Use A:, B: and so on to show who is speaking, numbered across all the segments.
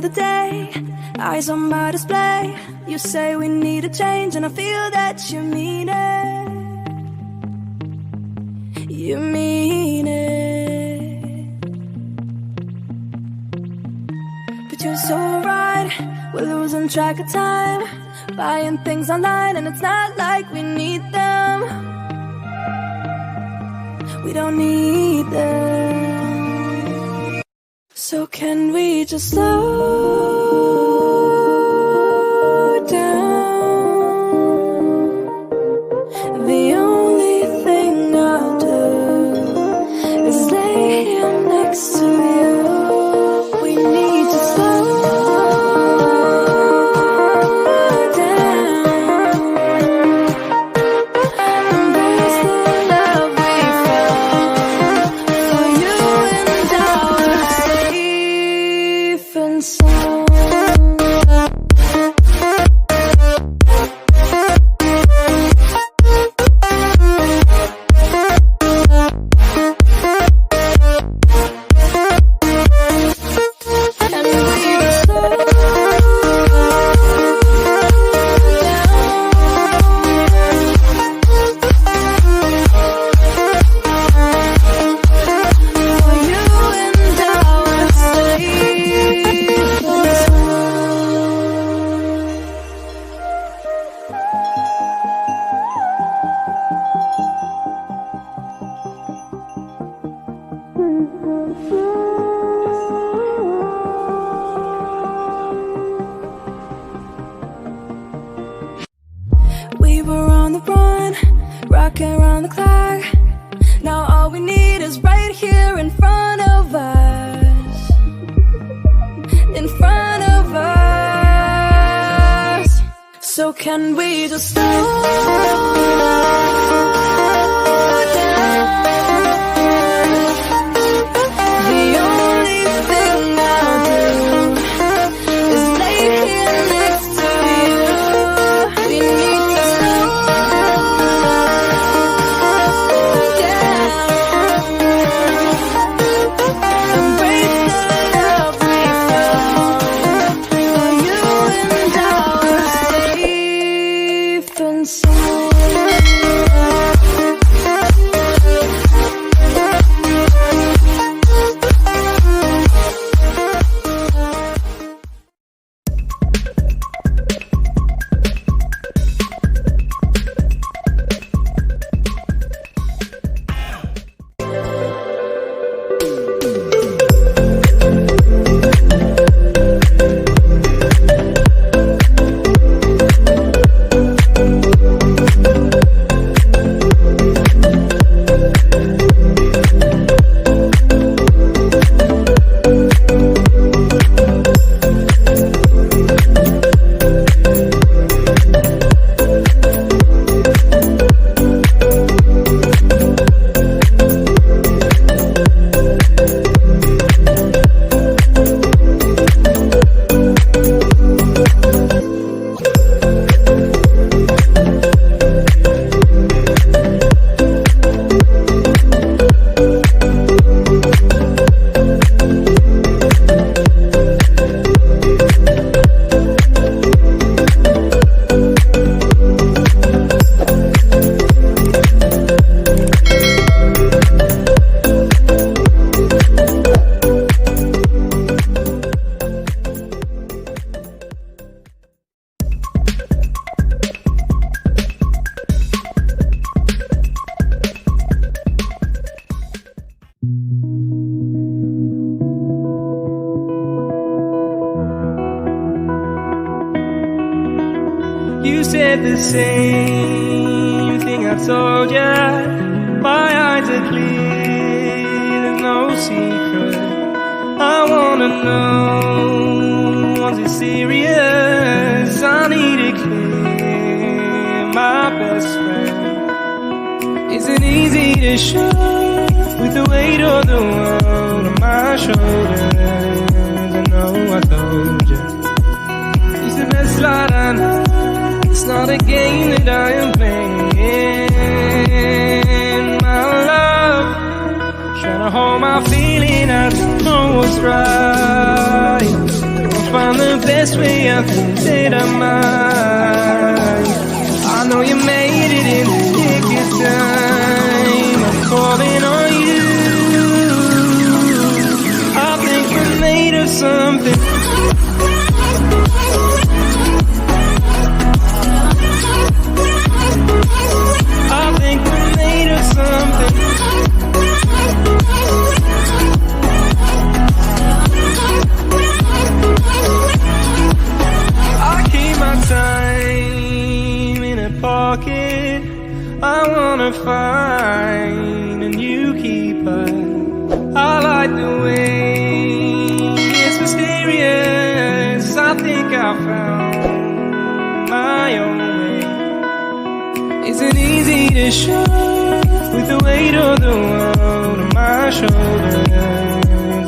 A: another day, eyes on my display. You say we need a change, and I feel that you mean it. You mean it. But you're so right, we're losing track of time, buying things online, and it's not like we need them. We don't need them. So can we just slow down? The only thing I'll do is lay here next to you. We need to slow down. Embrace the love we found. For you and I are safe and sound. We were on the run, rocking around the clock. Now all we need is right here in front of us. In front of us. So can we just slow down? The only thing I'll do is lay here next to you. We need to slow down. Embrace the love we found. For you and I are safe and sound.
B: You said the same thing I told ya. My eyes are clear, there's no secret. I wanna know, was it serious? I need it clear, my best friend. Isn't easy to show with the weight of the world on my shoulders. I know I told you, it's the best light I know. It's not a game that I am playing, my love. Trying to hold my feeling, I don't know what's right. Won't best way I can say that mine. I know you made it in the nick of time. I'm calling on you. I think we're made of something. I think we're made of something. I keep my time in a pocket. I wanna find a new keeper. I like the way it's mysterious. I think I found my own way. Isn't easy to show with the weight of the world on my shoulders.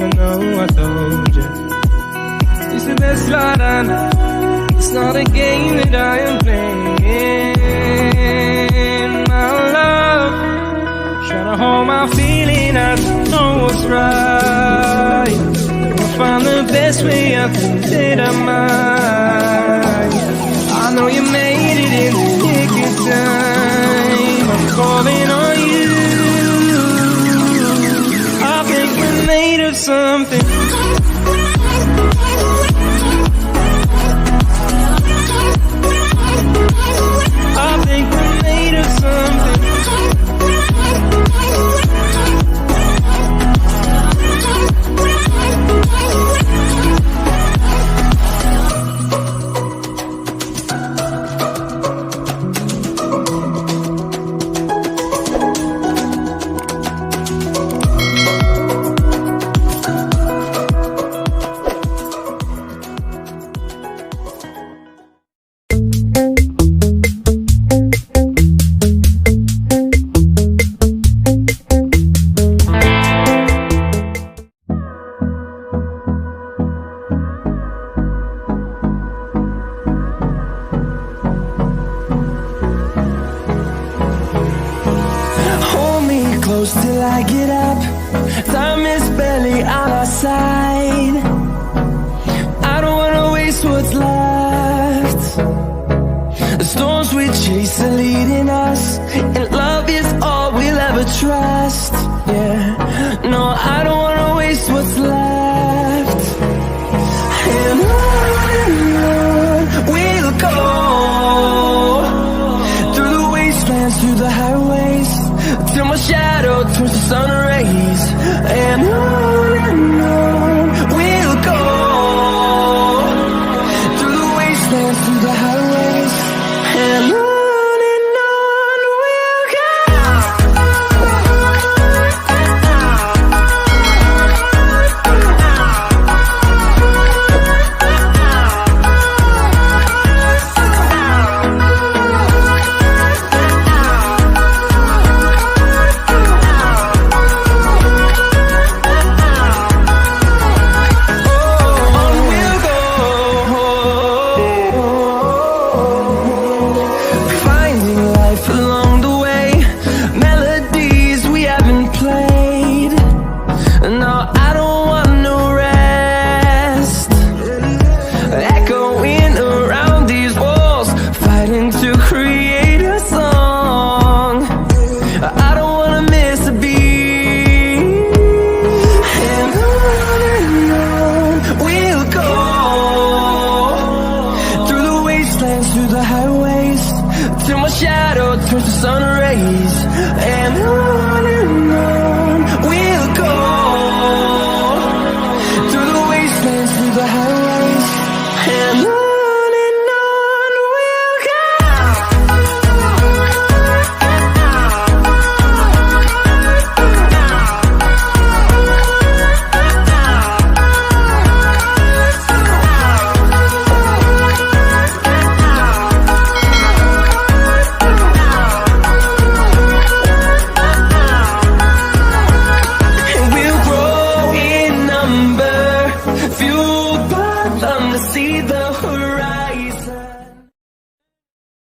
B: I know I told you it's the best light I know. It's not a game that I am playing. My love, trying to hold my feeling. I don't know what's right. I'll find the best way I can say that mine. I know you made it in the nick of time. I'm calling on you. I think we're made of something. I think we're made of something.
C: Till I get up, time is barely on our side. I don't wanna waste what's left. The storms we chase are leading us, and love is all we'll ever trust. Yeah, no, I don't wanna waste what's left. And on we'll go, through the wastelands, through the highways, till my shadow turns to sun rays. And on we'll go, through the wastelands, through the highways, and on we'll go. Through the highways, till my shadow turns to sun rays. And on we'll go, through the wastelands, through the highways, and on we'll go. Fueled by them to see the horizon.